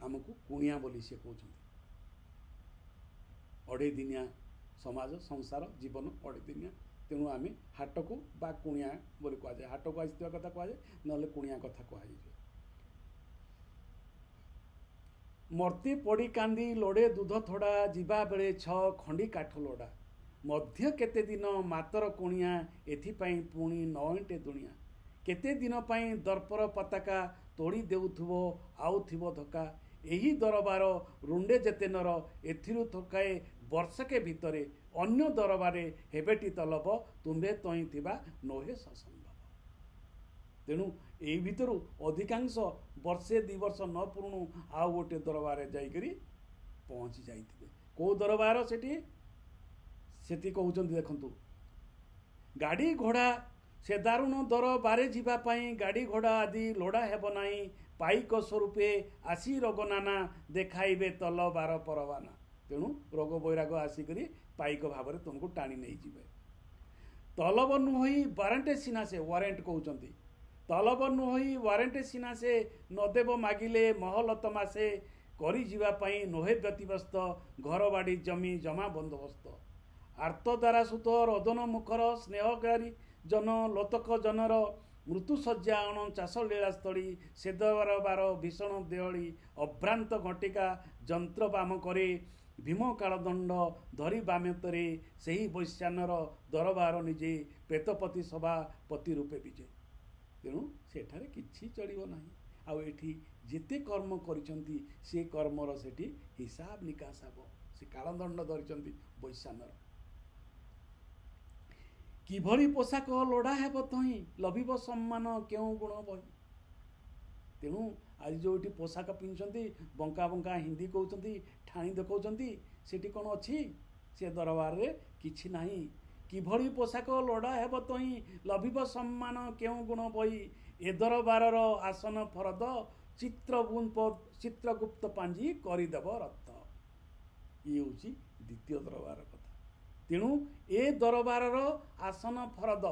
ଆମକୁ କୁଣିଆ ବୋଲି ସେ କହୁଛନ୍ତି। ଅଢ଼େଇ ଦିନିଆ ସମାଜ ସଂସାର ଜୀବନ ଅଢ଼େଇ ଦିନିଆ। ତେଣୁ ଆମେ ହାଟକୁ ବା କୁଣିଆ ବୋଲି କୁହାଯାଏ। ହାଟକୁ ଆସିଥିବା କଥା କୁହାଯାଏ, ନହେଲେ କୁଣିଆ କଥା କୁହାଯାଇଯିବ। ମର୍ତ୍ତି ପଡ଼ି କାନ୍ଦି ଲୋଡ଼େ ଦୁଧ ଥଡ଼ା ଯିବା ବେଳେ 6 ଖଣ୍ଡି କାଠ ଲୋଡ଼ା। ମଧ୍ୟ କେତେ ଦିନ ମାତର କୁଣିଆ ଏଥିପାଇଁ ପୁଣି ନଅଣ୍ଟେ ଦୁଣିଆ। କେତେ ଦିନ ପାଇଁ ଦର୍ପର ପତାକା ତୋଳି ଦେଉଥିବ ଆଉ ଥିବ ଧକ୍କା। ଏହି ଦରବାର ରୁଣ୍ଡେ ଯେତେ ନର ଏଥିରୁ ଥକାଏ ବର୍ଷକେ ଭିତରେ ଅନ୍ୟ ଦରବାରେ ହେବେଟି ତଲବ ତୁମ୍ଭେ ତହିଁ ଥିବା ନୋହେ ସସମ୍ଭବ। ତେଣୁ ଏଇ ଭିତରୁ ଅଧିକାଂଶ ବର୍ଷେ 2 ବର୍ଷ ନ ପୁରୁଣୁ ଆଉ ଗୋଟେ ଦରବାରରେ ଯାଇକରି ପହଞ୍ଚି ଯାଇଥିବେ। କେଉଁ ଦରବାର ସେଠି କହୁଛନ୍ତି ଦେଖନ୍ତୁ। ଗାଡ଼ି ଘୋଡ଼ା ସେ ଦାରୁଣ ଦର ବାରେ ଯିବା ପାଇଁ ଗାଡ଼ି ଘୋଡ଼ା ଆଦି ଲୋଡ଼ା ହେବ ନାହିଁ। ପାଇକ ସ୍ୱରୂପେ ଆସି ରୋଗନାନା ଦେଖାଇବେ ତଲ ବାର ପରବାନା। ତେଣୁ ରୋଗ ବୈରାଗ ଆସିକରି ପାଇକ ଭାବରେ ତୁମକୁ ଟାଣି ନେଇଯିବେ। ତଲବ ନୁହଇ ୱାରେଣ୍ଟ ସିନା ସେ ୱାରେଣ୍ଟ କହୁଛନ୍ତି। ତଲବ ନୁହଇ ୱାରେଣ୍ଟ ସିନା ସେ ନଦେବ ମାଗିଲେ ମହଲତ ମାସେ କରିଯିବା ପାଇଁ ନୋହେ ବ୍ୟତିବ୍ୟସ୍ତ ଘର ବାଡ଼ି ଜମି ଜମା ବନ୍ଦୋବସ୍ତ। ଆର୍ତ ଦ୍ୱାରା ସୁତ ରୋଦନ ମୁଖର ସ୍ନେହକାରୀ ଜନ ଲୋତକ ଜନର ମୃତ୍ୟୁଶଯ୍ୟା ଅଣ ଚାଷ ଲୀଳାସ୍ଥଳୀ ସେ ଦରବାର ଭୀଷଣ ଦେହଳି ଅଭ୍ରାନ୍ତ ଘଟିକା ଯନ୍ତ୍ର ବାମ କରେ ଭୀମ କାଳଦଣ୍ଡ ଧରି ବାମେତରେ ସେହି ବୈଶ୍ୟାନର ଦରବାର ନିଜେ ପ୍ରେତପତି ସଭାପତି ରୂପେ ବିଜେ। ତେଣୁ ସେଠାରେ କିଛି ଚଳିବ ନାହିଁ। ଆଉ ଏଠି ଯେତେ କର୍ମ କରିଛନ୍ତି ସେ କର୍ମର ସେଠି ହିସାବ ନିକାଶ ହେବ। ସେ କାଳଦଣ୍ଡ ଧରିଛନ୍ତି ବୈଶ୍ୟାନର। କିଭଳି ପୋଷାକ ଲୋଡ଼ା ହେବ ତହିଁ ଲଭିବ ସମ୍ମାନ କେଉଁ ଗୁଣ ବହି। ତେଣୁ ଆଜି ଯେଉଁଠି ପୋଷାକ ପିନ୍ଧୁଛନ୍ତି ବଙ୍କା ବଙ୍କା ହିନ୍ଦୀ କହୁଛନ୍ତି ଠାଣି ଦେଖାଉଛନ୍ତି ସେଠି କ'ଣ ଅଛି? ସେ ଦରବାରରେ କିଛି ନାହିଁ। କିଭଳି ପୋଷାକ ଲୋଡ଼ା ହେବ ତହିଁ ଲଭିବ ସମ୍ମାନ କେଉଁ ଗୁଣ ବହି। ଏ ଦରବାରର ଆସନ ଫରଦ ଚିତ୍ରଗୁପ୍ତ ପାଞ୍ଜି କରିଦେବ ରଥ। ଇଏ ହେଉଛି ଦ୍ୱିତୀୟ ଦରବାର କଥା। ତେଣୁ ଏ ଦରବାରର ଆସନ ଫରଦ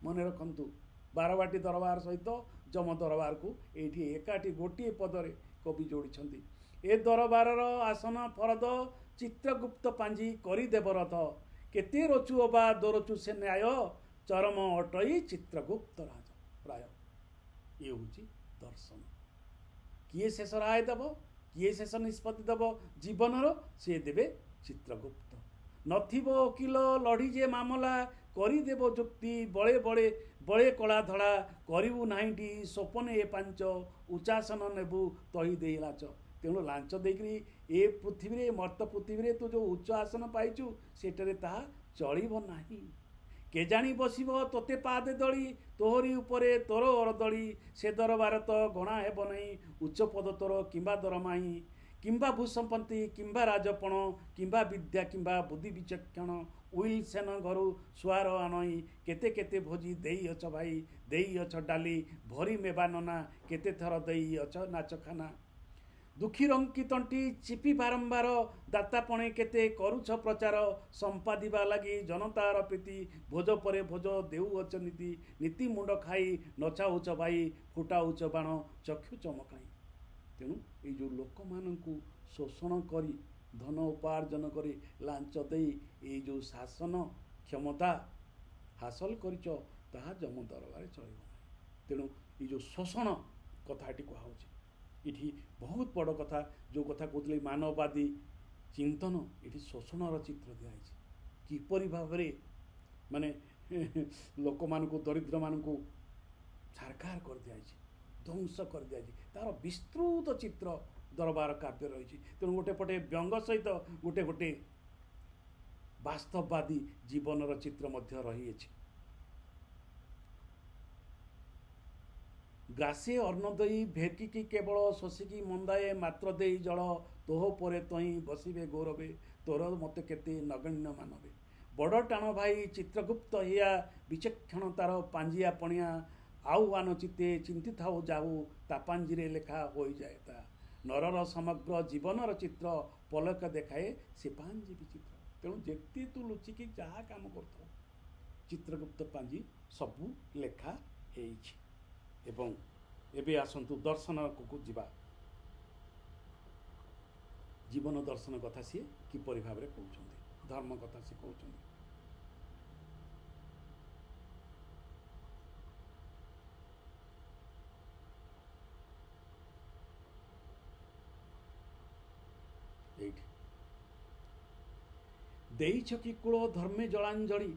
ମନେ ରଖନ୍ତୁ। ବାରବାଟୀ ଦରବାର ସହିତ ଯମ ଦରବାରକୁ ଏଇଠି ଏକାଠି ଗୋଟିଏ ପଦରେ କବି ଯୋଡ଼ିଛନ୍ତି। ଏ ଦରବାରର ଆସନ ଫରଦ ଚିତ୍ରଗୁପ୍ତ ପାଞ୍ଜି କରିଦେବ ରଥ। କେତେ ରଚୁ ଅବା ଦୋରଚୁ ସେ ନ୍ୟାୟ ଚରମ ଅଟଇ ଚିତ୍ରଗୁପ୍ତ ରାଜ ପ୍ରାୟ। ଇଏ ହେଉଛି ଦର୍ଶନ। କିଏ ଶେଷ ରାୟ ଦେବ, କିଏ ଶେଷ ନିଷ୍ପତ୍ତି ଦେବ ଜୀବନର, ସିଏ ଦେବେ ଚିତ୍ରଗୁପ୍ତ। ନଥିବ ଓକିଲ ଲଢ଼ି ଯେ ମାମଲା କରିଦେବ ଯୁକ୍ତି ବଳେ ବଳେ ବଳେ କଳା ଧଳା। କରିବୁ ନାହିଁଟି ସ୍ୱପନେ ଏ ପାଞ୍ଚ ଉଚାସନ ନେବୁ ତହି ଦେଇ ଲାଞ୍ଚ। ତେଣୁ ଲାଞ୍ଚ ଦେଇକରି ଏ ପୃଥିବୀରେ ମର୍ତ୍ତ ପୃଥିବୀରେ ତୁ ଯେଉଁ ଉଚ୍ଚ ଆସନ ପାଇଛୁ ସେଠାରେ ତାହା ଚଳିବ ନାହିଁ। କେଜାଣି ବସିବ ତୋତେ ପାଦେ ଦଳି ତୋହରି ଉପରେ ତୋର ଅରଦଳି। ସେ ଦରବାର ତ ଗଣା ହେବ ନାହିଁ ଉଚ୍ଚ ପଦ ତୋର କିମ୍ବା ଦରମାହିଁ। କିମ୍ବା ଭୂସମ୍ପତ୍ତି କିମ୍ବା ରାଜପଣ କିମ୍ବା ବିଦ୍ୟା କିମ୍ବା ବୁଦ୍ଧି ବିଚକ୍ଷଣ। ଉଇଲ୍ ସେନ ଘରୁ ସୁଆର ଆଣଇ କେତେ କେତେ ଭୋଜି ଦେଇଅଛ ଭାଇ। ଦେଇଅଛ ଡାଲି ଭରି ମେବା ନନା କେତେ ଥର ଦେଇଅଛ ନାଚଖାନା। ଦୁଃଖୀ ରଙ୍କି ତଣ୍ଟି ଚିପି ବାରମ୍ବାର ଦାତାପଣେ କେତେ କରୁଛ ପ୍ରଚାର। ସମ୍ପାଦିବା ଲାଗି ଜନତାର ପ୍ରୀତି ଭୋଜ ପରେ ଭୋଜ ଦେଉଅଛ ନୀତି। ନୀତି ମୁଣ୍ଡ ଖାଇ ନଚାଉଛ ଭାଇ ଫୁଟାଉଛ ବାଣ ଚକ୍ଷୁ ଚମକାଇ। ତେଣୁ ଏଇ ଯେଉଁ ଲୋକମାନଙ୍କୁ ଶୋଷଣ କରି ଧନ ଉପାର୍ଜନ କରି ଲାଞ୍ଚ ଦେଇ ଏଇ ଯେଉଁ ଶାସନ କ୍ଷମତା ହାସଲ କରିଛ ତାହା ଯମ ଦରବାରରେ ଚଳିବ ନାହିଁ। ତେଣୁ ଏଇ ଯେଉଁ ଶୋଷଣ କଥାଟି କୁହାହେଉଛି ଏଠି ବହୁତ ବଡ଼ କଥା। ଯେଉଁ କଥା କହୁଥିଲେ ମାନବବାଦୀ ଚିନ୍ତନ, ଏଠି ଶୋଷଣର ଚିତ୍ର ଦିଆଯାଇଛି। କିପରି ଭାବରେ ମାନେ ଲୋକମାନଙ୍କୁ ଦରିଦ୍ରମାନଙ୍କୁ ଛାରଖାର କରିଦିଆଯାଇଛି, ଧ୍ୱଂସ କରିଦିଆଯାଇଛି, ତା'ର ବିସ୍ତୃତ ଚିତ୍ର ଦରବାର କାବ୍ୟ ରହିଛି। ତେଣୁ ଗୋଟେ ପଟେ ବ୍ୟଙ୍ଗ ସହିତ ଗୋଟେ ଗୋଟେ ବାସ୍ତବବାଦୀ ଜୀବନର ଚିତ୍ର ମଧ୍ୟ ରହିଅଛି। ଗ୍ରାସେ ଅନ୍ନ ଦେଇ ଭେକିକି କେବଳ ଶୋଷିକି ମନ୍ଦାଏ ମାତ୍ର ଦେଇ ଜଳ। ତୋହ ପରେ ତହିଁ ବସିବେ ଗୌରବେ ତୋର ମୋତେ କେତେ ନଗଣ୍ୟ ମାନବେ। ବଡ଼ ଟାଣ ଭାଇ ଚିତ୍ରଗୁପ୍ତ ହିଆ ବିଚକ୍ଷଣ ତାର ପାଞ୍ଜିଆ ପଣିଆ। ଆଉ ଆନଚିତେ ଚିନ୍ତିଥାଉ ଯାହୁ ତା ପାଞ୍ଜିରେ ଲେଖା ହୋଇଯାଏ ତା। ନରର ସମଗ୍ର ଜୀବନର ଚିତ୍ର ପଲକ ଦେଖାଏ ସେ ପାଞ୍ଜି ବିଚିତ୍ର। ତେଣୁ ଯେତେ ତୁ ଲୁଚିକି ଯାହା କାମ କରୁଥାଉ ଚିତ୍ରଗୁପ୍ତ ପାଞ୍ଜି ସବୁ ଲେଖା ହେଇଛି। ଏବଂ ଏବେ ଆସନ୍ତୁ ଦର୍ଶନକୁ ଯିବା। ଜୀବନ ଦର୍ଶନ କଥା ସିଏ କିପରି ଭାବରେ କହୁଛନ୍ତି, ଧର୍ମ କଥା ସିଏ କହୁଛନ୍ତି। ଏଇଠି ଦେଇଛ କି କୂଳ ଧର୍ମେ ଜଳାଞ୍ଜଳି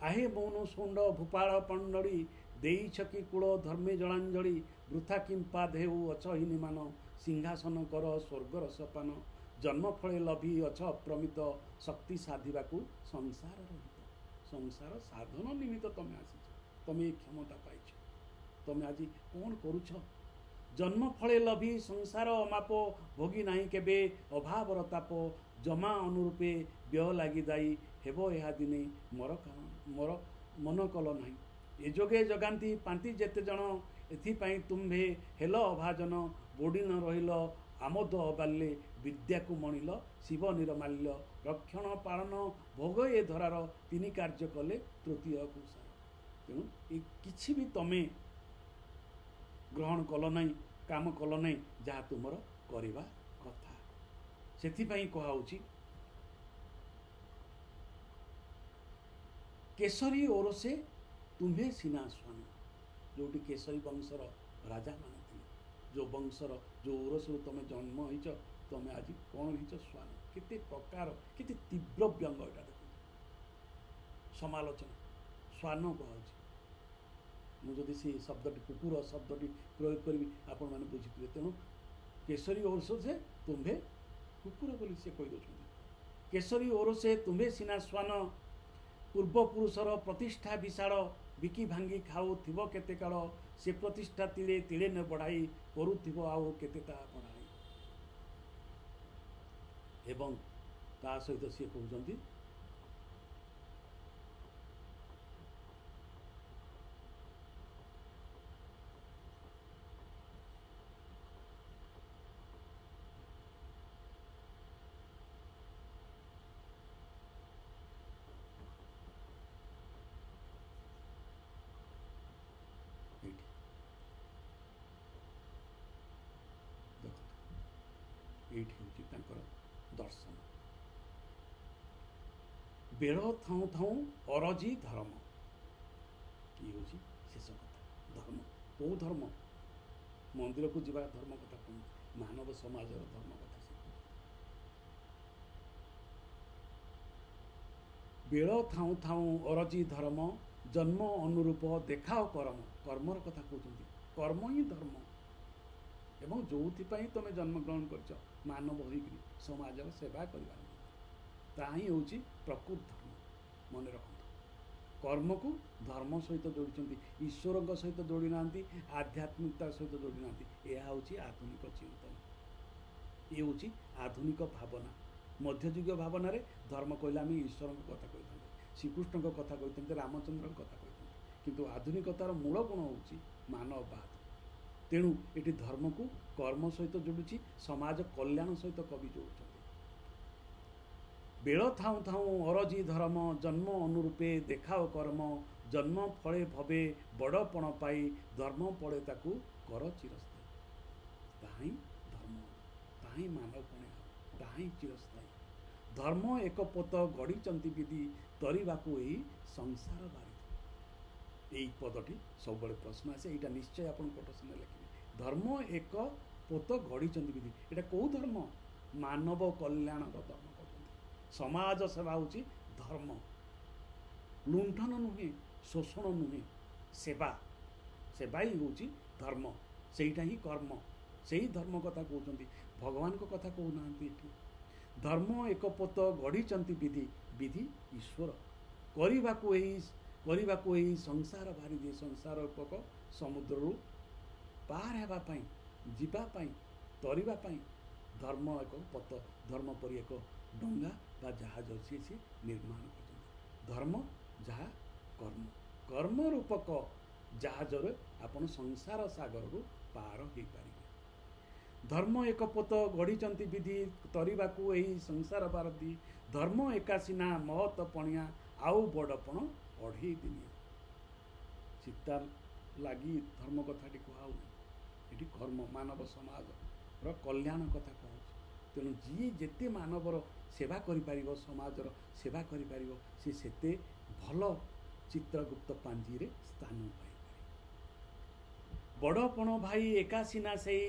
ଆହେ ମୌନ ଶୁଣ୍ଡ ଭୂପାଳ ପଣ୍ଡଳି। ଦେଇଛ କି କୂଳ ଧର୍ମେ ଜଳାଞ୍ଜଳି ବୃଥା କିମ୍ପା ଦେଉ ଅଛ ହିନିମାନ। ସିଂହାସନ କର ସ୍ୱର୍ଗର ସପାନ ଜନ୍ମ ଫଳେ ଲଭି ଅଛ ଅପ୍ରମିତ। ଶକ୍ତି ସାଧିବାକୁ ସଂସାରର ହିତ। ସଂସାର ସାଧନ ନିମିତ୍ତ ତମେ ଆସିଛ, ତମେ ଏ କ୍ଷମତା ପାଇଛ। ତମେ ଆଜି କ'ଣ କରୁଛ? ଜନ୍ମ ଫଳେ ଲଭି ସଂସାର ଅମାପ ଭୋଗି ନାହିଁ କେବେ ଅଭାବର ତାପ। ଜମା ଅନୁରୂପେ ବ୍ୟୟ ଲାଗି ଦାୟୀ ହେବ ଏହା ଦିନେ ମୋର ମନ କଲ ନାହିଁ। ଏ ଯୋଗେ ଜଗାନ୍ତି ପାନ୍ତି ଯେତେ ଜଣ ଏଥିପାଇଁ ତୁମ୍ଭେ ହେଲ ଅଭାଜନ। ବୋଡ଼ି ନ ରହିଲ ଆମୋଦ ଅବାଲ୍ୟେ ବିଦ୍ୟାକୁ ମଣିଲ ଶିବ ନିରମାଲ୍ୟ। ରକ୍ଷଣ ପାଳନ ଭୋଗ ଏ ଧରାର ତିନି କାର୍ଯ୍ୟ କଲେ ତୃତୀୟକୁ ସାର। ତେଣୁ ଏ କିଛି ବି ତମେ ଗ୍ରହଣ କଲ ନାହିଁ, କାମ କଲ ନାହିଁ ଯାହା ତୁମର କରିବା କଥା। ସେଥିପାଇଁ କୁହାହେଉଛି କେଶରୀ ଓରସେ ତୁମ୍ଭେ ସିନା ସ୍ୱାନ। ଯେଉଁଠି କେଶରୀ ବଂଶର ରାଜାମାନେ ଥିଲେ, ଯେଉଁ ବଂଶର ଯେଉଁ ଓରସରୁ ତମେ ଜନ୍ମ ହେଇଛ, ତମେ ଆଜି କ'ଣ ହେଇଛ? ସ୍ୱାନ। କେତେ ପ୍ରକାର, କେତେ ତୀବ୍ର ବ୍ୟଙ୍ଗ ଏଇଟା ଦେଖନ୍ତୁ, ସମାଲୋଚନା। ଶ୍ୱାନ କୁହାହେଉଛି। ମୁଁ ଯଦି ସେ ଶବ୍ଦଟି କୁକୁର ଶବ୍ଦଟି ପ୍ରୟୋଗ କରିବି ଆପଣମାନେ ବୁଝିଥିବେ। ତେଣୁ କେଶରୀ ଓରସେ ତୁମ୍ଭେ କୁକୁର ବୋଲି ସେ କହିଦେଉଛନ୍ତି। କେଶରୀ ଓରସେ ତୁମ୍ଭେ ସିନା ଶ୍ୱାନ ପୂର୍ବପୁରୁଷର ପ୍ରତିଷ୍ଠା ବିଶାଳ। ବିକି ଭାଙ୍ଗି ଖାଉଥିବ କେତେ କାଳ ସେ ପ୍ରତିଷ୍ଠା ତିଳେ ତିଳେ ନ ବଢ଼ାଇ କରୁଥିବ ଆଉ କେତେ ତାହା ବଢ଼ାଇ। ଏବଂ ତା ସହିତ ସିଏ କହୁଛନ୍ତି ଏଇଠି ହେଉଛି ତାଙ୍କର ଦର୍ଶନ। ବେଳ ଥାଉଁ ଥାଉଁ ଅରଜି ଧର୍ମ, ଇଏ ହେଉଛି ଶେଷ କଥା। ଧର୍ମ କେଉଁ ଧର୍ମ? ମନ୍ଦିରକୁ ଯିବା ଧର୍ମ କଥା କହୁଛି, ମାନବ ସମାଜର ଧର୍ମ କଥା ସେ କହୁଛି। ବେଳ ଥାଉଁ ଥାଉଁ ଅରଜି ଧର୍ମ, ଜନ୍ମ ଅନୁରୂପ ଦେଖାଅ କର୍ମ। କର୍ମର କଥା କହୁଛନ୍ତି, କର୍ମ ହିଁ ଧର୍ମ। ଏବଂ ଯେଉଁଥିପାଇଁ ତୁମେ ଜନ୍ମଗ୍ରହଣ କରିଛ, ମାନବ ହୋଇକରି ସମାଜର ସେବା କରିବାର, ତାହା ହିଁ ହେଉଛି ପ୍ରକୃତ ଧର୍ମ। ମନେ ରଖନ୍ତୁ, କର୍ମକୁ ଧର୍ମ ସହିତ ଯୋଡ଼ିଛନ୍ତି, ଈଶ୍ୱରଙ୍କ ସହିତ ଯୋଡ଼ି ନାହାନ୍ତି, ଆଧ୍ୟାତ୍ମିକତା ସହିତ ଯୋଡ଼ି ନାହାନ୍ତି। ଏହା ହେଉଛି ଆଧୁନିକ ଚିନ୍ତନ, ଏ ହେଉଛି ଆଧୁନିକ ଭାବନା। ମଧ୍ୟଯୁଗୀୟ ଭାବନାରେ ଧର୍ମ କହିଲେ ଆମେ ଈଶ୍ୱରଙ୍କ କଥା କହିଥାନ୍ତି, ଶ୍ରୀକୃଷ୍ଣଙ୍କ କଥା କହିଥାନ୍ତି, ରାମଚନ୍ଦ୍ରଙ୍କ କଥା କହିଥାନ୍ତି। କିନ୍ତୁ ଆଧୁନିକତାର ମୂଳ ଗୁଣ ହେଉଛି ମାନବବାଦ। ତେଣୁ ଏଠି ଧର୍ମକୁ କର୍ମ ସହିତ ଯୋଡ଼ୁଛି, ସମାଜ କଲ୍ୟାଣ ସହିତ କବି ଯୋଡ଼ୁଛନ୍ତି। ବେଳ ଥାଉଁ ଥାଉଁ ଅରଜି ଧର୍ମ, ଜନ୍ମ ଅନୁରୂପେ ଦେଖାଅ କର୍ମ। ଜନ୍ମ ଫଳେ ଭବେ ବଡ଼ପଣ ପାଇ, ଧର୍ମ ପଡ଼େ ତାକୁ କର ଚିରସ୍ଥାୟୀ। ତାହା ହିଁ ଧର୍ମ, ତାହା ହିଁ ମାନବପଣ, ତାହା ହିଁ ଚିରସ୍ଥାୟୀ। ଧର୍ମ ଏକ ପୋତ ଗଢ଼ିଛନ୍ତି ବିଧି, ତରିବାକୁ ଏହି ସଂସାର ବାରିଧି। ଏଇ ପଦଟି ସବୁବେଳେ ପ୍ରଶ୍ନ ଆସେ, ଏଇଟା ନିଶ୍ଚୟ ଆପଣ କୋଟେସନରେ ଲେଖିବେ। ଧର୍ମ ଏକ ପୋତ ଗଢ଼ିଛନ୍ତି ବିଧି, ଏଇଟା କେଉଁ ଧର୍ମ? ମାନବ କଲ୍ୟାଣର ଧର୍ମ କହୁଛନ୍ତି। ସମାଜ ସେବା ହେଉଛି ଧର୍ମ, ଲୁଣ୍ଠନ ନୁହେଁ, ଶୋଷଣ ନୁହେଁ, ସେବା। ସେବା ହିଁ ହେଉଛି ଧର୍ମ, ସେଇଟା ହିଁ କର୍ମ। ସେଇ ଧର୍ମ କଥା କହୁଛନ୍ତି, ଭଗବାନଙ୍କ କଥା କହୁନାହାନ୍ତି ଏଠି। ଧର୍ମ ଏକ ପୋତ ଗଢ଼ିଛନ୍ତି ବିଧି, ବିଧି ଈଶ୍ୱର। କରିବାକୁ ଏହି ସଂସାର ବାରିଧି। ସଂସାର ରୂପକ ସମୁଦ୍ରରୁ ପାର ହେବା ପାଇଁ, ଯିବା ପାଇଁ, ତରିବା ପାଇଁ ଧର୍ମ ଏକ ପଥ, ଧର୍ମ ପରି ଏକ ଡଙ୍ଗା ବା ଜାହାଜ ଅଛି, ସେ ନିର୍ମାଣ କରିଛନ୍ତି। ଧର୍ମ ଯାହା କର୍ମ, କର୍ମ ରୂପକ ଜାହାଜରେ ଆପଣ ସଂସାର ସାଗରରୁ ପାର ହୋଇପାରିବେ। ଧର୍ମ ଏକ ପୋତ ଗଢ଼ିଛନ୍ତି ବିଧି, ତରିବାକୁ ଏହି ସଂସାର ବାରିଧି। ଧର୍ମ ଏକା ସିନା ମହତ ପଣିଆ, ଆଉ ବଡ଼ପଣ ଅଢ଼େଇ ଦିନିଆ। ଚିତା ଲାଗି ଧର୍ମ କଥାଟି କୁହାହେଉନି, ଏଠି କର୍ମ, ମାନବ ସମାଜର କଲ୍ୟାଣ କଥା କହୁଛି। ତେଣୁ ଯିଏ ଯେତେ ମାନବର ସେବା କରିପାରିବ, ସମାଜର ସେବା କରିପାରିବ, ସେ ସେତେ ଭଲ ଚିତ୍ରଗୁପ୍ତ ପାଞ୍ଜିରେ ସ୍ଥାନ ପାଇପାରିବ। ବଡ଼ପଣ ଭାଇ ଏକା ସିନା ସେହି,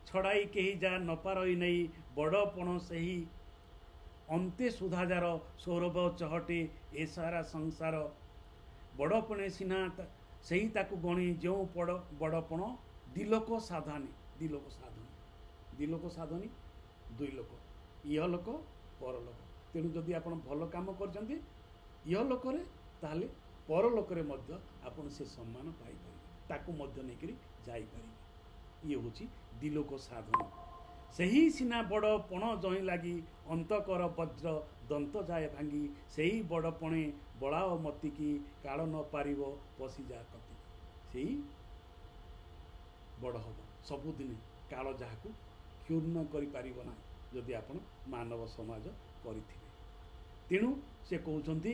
ଛଡ଼ାଇ କେହି ଯା ନପାରଇ ନେଇ। ବଡ଼ପଣ ସେହି ଅନ୍ତେ ସୁଧାଜାର, ସୌରଭ ଚହଟେ ଏ ସାରା ସଂସାର। ବଡ଼ପଣେ ସିନା ସେହି ତାକୁ ଗଣି, ଯେଉଁ ବଡ଼ପଣ ଦିଲୋକ ସାଧନି। ଦିଲୋକ ସାଧନି, ଦିଲୋକ ସାଧନି, ଦୁଇ ଲୋକ, ଇହଲୋକ ପରଲୋକ। ତେଣୁ ଯଦି ଆପଣ ଭଲ କାମ କରିଛନ୍ତି ଇହଲୋକରେ, ତାହେଲେ ପରଲୋକରେ ମଧ୍ୟ ଆପଣ ସେ ସମ୍ମାନ ପାଇପାରିବେ, ତାକୁ ମଧ୍ୟ ନେଇକରି ଯାଇପାରିବେ। ଇଏ ହେଉଛି ଦିଲୋକ ସାଧନ। ସେହି ସିନା ବଡ଼ ପଣ ଜଇଁ ଲାଗି, ଅନ୍ତକର ବଜ୍ର ଦନ୍ତ ଯାଏ ଭାଙ୍ଗି। ସେହି ବଡ଼ ପଣେ ବଳାଅ ମତିକି, କାଳ ନ ପାରିବ ପଶିଯା କତିକି। ସେଇ ବଡ଼ ହେବ ସବୁଦିନେ, କାଳ ଯାହାକୁ କ୍ଷୁର୍ଣ୍ଣ କରିପାରିବ ନାହିଁ ଯଦି ଆପଣ ମାନବ ସମାଜ କରିଥିବେ। ତେଣୁ ସେ କହୁଛନ୍ତି,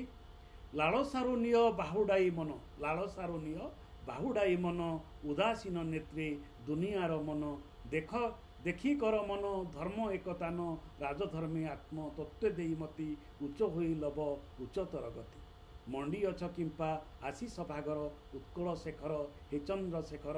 ଲାଳସାରୁ ନିଅ ବାହୁଡ଼ାଇ ମନ। ଲାଳସାରୁ ନିଅ ବାହୁଡ଼ାଇ ମନ, ଉଦାସୀନ ନେତ୍ରେ ଦୁନିଆର ମନ। ଦେଖି କର ମନ ଧର୍ମ ଏକତାନ, ରାଜଧର୍ମେ ଆତ୍ମ ତତ୍ତ୍ୱ ଦେଇ ମତି। ଉଚ୍ଚ ହୋଇ ଲବ ଉଚ୍ଚତର ଗତି। ମଣ୍ଡି ଅଛ କିମ୍ପା ଆଶିଷ ଭାଗର, ଉତ୍କଳ ଶେଖର ହେ ଚନ୍ଦ୍ରଶେଖର।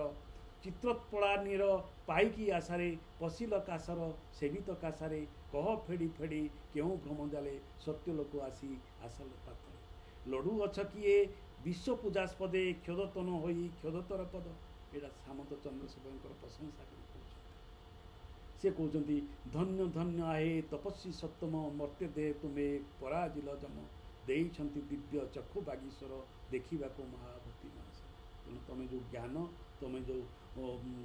ଚିତ୍ରୋତ୍ପଳା ନୀର ପାଇକି ଆଶାରେ, ପଶିଲ କାଶର ସେବିତ କାଶାରେ। କହ ଫେଡ଼ି ଫେଡ଼ି କେଉଁ ଭ୍ରମ ଜାଲେ, ସତ୍ୟ ଲୋକ ଆସି ଆସଲ ପାତରେ। ଲଡ଼ୁ ଅଛ କିଏ ବିଶ୍ୱ ପୂଜାସ୍ପଦେ, କ୍ଷୋଦତନ ହୋଇ କ୍ଷୋଦତର ପଦ। ଏଇଟା ସାମନ୍ତ ଚନ୍ଦ୍ରଶେଖରଙ୍କର ପ୍ରଶଂସା କରି କହୁଛନ୍ତି। ସେ କହୁଛନ୍ତି, ଧନ୍ୟ ଧନ୍ୟ ଆହେ ତପସ୍ୱୀ ସତ୍ତମ, ମର୍ତ୍ତ୍ୟ ଦେହ ତୁମେ ପରାଜିଲ ଜମ। ଦେଇଛନ୍ତି ଦିବ୍ୟ ଚକ୍ଷୁ ବାଗୀଶ୍ୱର, ଦେଖିବାକୁ ମହାଭୂତି ମାନସ। ତେଣୁ ତମେ ଯେଉଁ ଜ୍ଞାନ, ତମେ ଯେଉଁ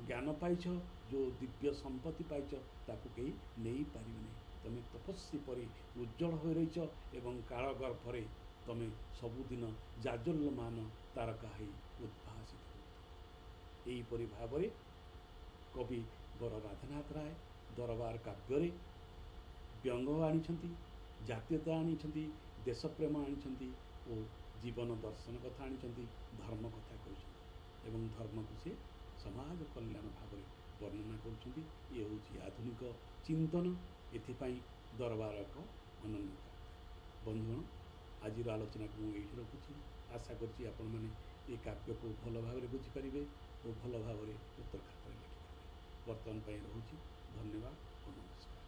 ଜ୍ଞାନ ପାଇଛ, ଯେଉଁ ଦିବ୍ୟ ସମ୍ପତ୍ତି ପାଇଛ, ତାକୁ କେହି ନେଇପାରିବେ ନାହିଁ। ତମେ ତପସ୍ୱୀ ପରି ଉଜ୍ଜଳ ହୋଇ ରହିଛ ଏବଂ କାଳ ଗର୍ଭରେ ତମେ ସବୁଦିନ ଜାଜ୍ୱଲ୍ୟମାନ ତାରକା ହୋଇ ଉଦ୍ଭାସିତ ହେଉଛ। ଏହିପରି ଭାବରେ କବି ବର ରାଧାନାଥ ରାୟ ଦରବାର କାବ୍ୟରେ ବ୍ୟଙ୍ଗ ଆଣିଛନ୍ତି, ଜାତୀୟତା ଆଣିଛନ୍ତି, ଦେଶପ୍ରେମ ଆଣିଛନ୍ତି ଓ ଜୀବନ ଦର୍ଶନ କଥା ଆଣିଛନ୍ତି, ଧର୍ମ କଥା କହିଛନ୍ତି ଏବଂ ଧର୍ମକୁ ସେ ସମାଜ କଲ୍ୟାଣ ଭାବରେ ବର୍ଣ୍ଣନା କରୁଛନ୍ତି। ଇଏ ହେଉଛି ଆଧୁନିକ ଚିନ୍ତନ, ଏଥିପାଇଁ ଦରବାର ଏକ ଅନନ୍ୟତା। ବନ୍ଧୁଗଣ, ଆଜିର ଆଲୋଚନାକୁ ମୁଁ ଏଇଠି ରଖୁଛି। ଆଶା କରୁଛି ଆପଣମାନେ ଏ କାବ୍ୟକୁ ଭଲ ଭାବରେ ବୁଝିପାରିବେ ଓ ଭଲ ଭାବରେ ଉତ୍ତର ଖାତାରେ ଲେଖିପାରିବେ। ବର୍ତ୍ତମାନ ପାଇଁ ରହୁଛି। ଧନ୍ୟବାଦ ଓ ନମସ୍କାର।